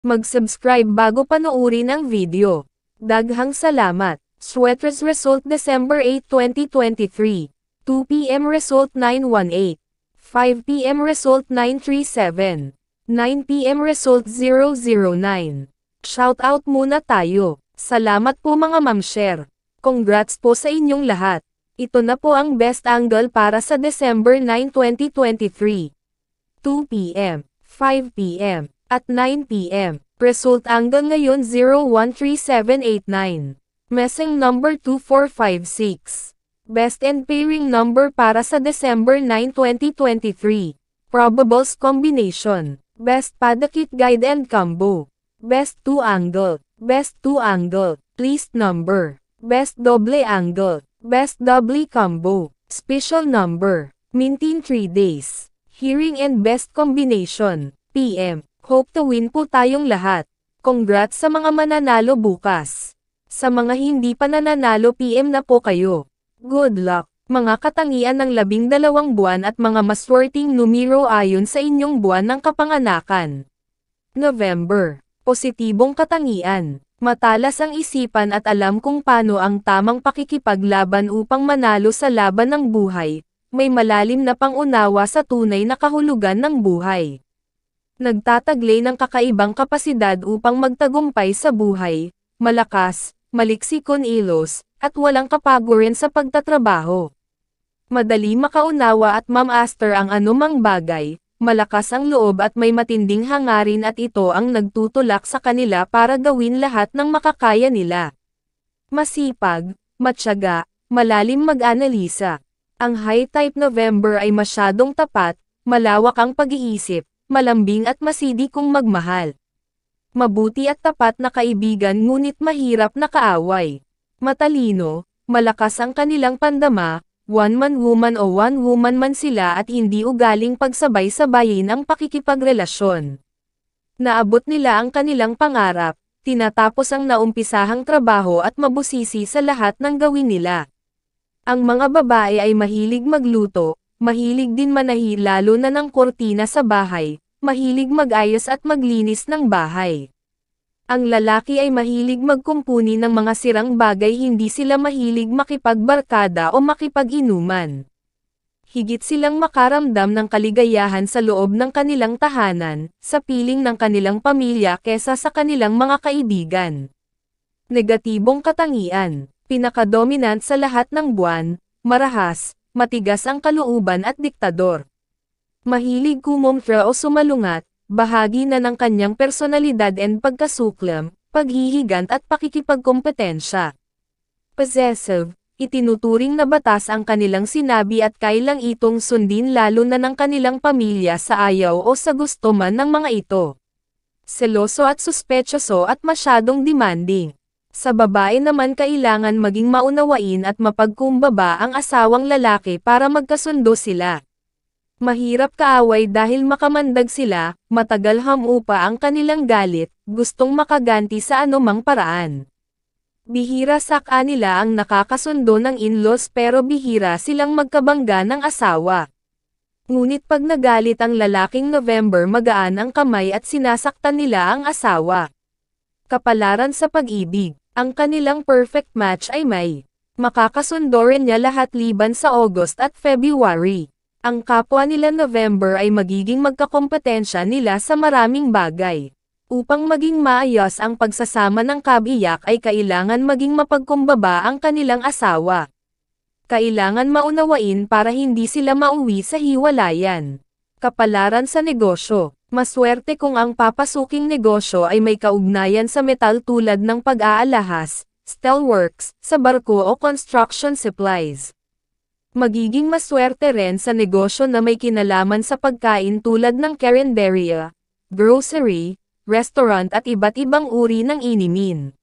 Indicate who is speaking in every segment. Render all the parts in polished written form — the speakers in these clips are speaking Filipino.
Speaker 1: Mag-subscribe bago panoorin ang video. Daghang salamat. Sweaters Result December 8, 2023. 2 p.m. Result 918. 5 p.m. Result 937. 9 p.m. Result 009. Shoutout muna tayo. Salamat po mga ma'am-share. Congrats po sa inyong lahat. Ito na po ang best angle para sa December 9, 2023. 2 p.m., 5 p.m., at 9 p.m. Result angle ngayon 013789. Messing number 2456. Best and pairing number para sa December 9, 2023. Probables combination. Best Padakit Guide and Combo. Best 2 angle. Best 2 angle. Least number. Best double angle. Best double combo. Special number. Mintin 3 days. Hearing and best combination. PM. Hope to win po tayong lahat. Congrats sa mga mananalo bukas. Sa mga hindi pa nananalo PM na po kayo. Good luck, mga katangian ng 12 buwan at mga maswerteng numero ayon sa inyong buwan ng kapanganakan. November. Positibong katangian. Matalas ang isipan at alam kung paano ang tamang pakikipaglaban upang manalo sa laban ng buhay. May malalim na pangunawa sa tunay na kahulugan ng buhay. Nagtataglay ng kakaibang kapasidad upang magtagumpay sa buhay, malakas, maliksikon ilos, at walang kapaguran sa pagtatrabaho. Madali makaunawa at mamaster ang anumang bagay, malakas ang loob at may matinding hangarin at ito ang nagtutulak sa kanila para gawin lahat ng makakaya nila. Masipag, matyaga, malalim mag-analisa. Ang high-type November ay masyadong tapat, malawak ang pag-iisip, malambing at masidi kung magmahal. Mabuti at tapat na kaibigan ngunit mahirap na kaaway. Matalino, malakas ang kanilang pandama, one-man woman o one-woman man sila at hindi ugaling pagsabay-sabayin ang pakikipagrelasyon. Naabot nila ang kanilang pangarap, tinatapos ang naumpisahang trabaho at mabusisi sa lahat ng gawin nila. Ang mga babae ay mahilig magluto, mahilig din manahi lalo na ng kortina sa bahay, mahilig mag-ayos at maglinis ng bahay. Ang lalaki ay mahilig magkumpuni ng mga sirang bagay, hindi sila mahilig makipagbarkada o makipag-inuman. Higit silang makaramdam ng kaligayahan sa loob ng kanilang tahanan, sa piling ng kanilang pamilya kesa sa kanilang mga kaibigan. Negatibong katangian, pinakadominant sa lahat ng buwan, marahas, matigas ang kalooban at diktador. Mahilig kumontra o sumalungat, bahagi na ng kanyang personalidad and pagkasuklam, paghihigant at pakikipagkompetensya. Possessive, itinuturing na batas ang kanilang sinabi at kailang itong sundin lalo na ng kanilang pamilya sa ayaw o sa gusto man ng mga ito. Seloso at suspetyoso at masyadong demanding. Sa babae naman kailangan maging maunawain at mapagkumbaba ang asawang lalaki para magkasundo sila. Mahirap kaaway dahil makamandag sila, matagal hamupa ang kanilang galit, gustong makaganti sa anumang paraan. Bihira sa kanila ang nakakasundo ng in-laws pero bihira silang magkabangga ng asawa. Ngunit pag nagalit ang lalaking November magaan ang kamay at sinasaktan nila ang asawa. Kapalaran sa pag-ibig. Ang kanilang perfect match ay may makakasundo rin niya lahat liban sa August at February. Ang kapwa nila November ay magiging magkakompetensya nila sa maraming bagay. Upang maging maayos ang pagsasama ng kabiyak ay kailangan maging mapagkumbaba ang kanilang asawa. Kailangan maunawain para hindi sila mauwi sa hiwalayan. Kapalaran sa negosyo. Maswerte kung ang papasuking negosyo ay may kaugnayan sa metal tulad ng pag-aalahas, steelworks, sa barko o construction supplies. Magiging maswerte rin sa negosyo na may kinalaman sa pagkain tulad ng carinderia, grocery, restaurant at iba't ibang uri ng inumin.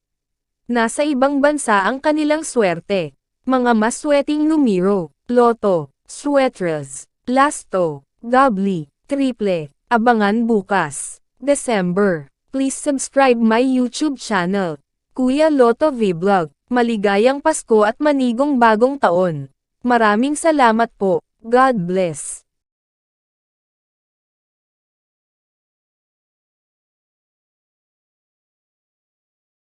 Speaker 1: Nasa ibang bansa ang kanilang swerte. Mga maswerteng numero, loto, sweaters, lasto, doubly, triple. Abangan bukas, December. Please subscribe my YouTube channel, Kuya Lotto Vlog. Maligayang Pasko at manigong bagong taon. Maraming salamat po. God bless.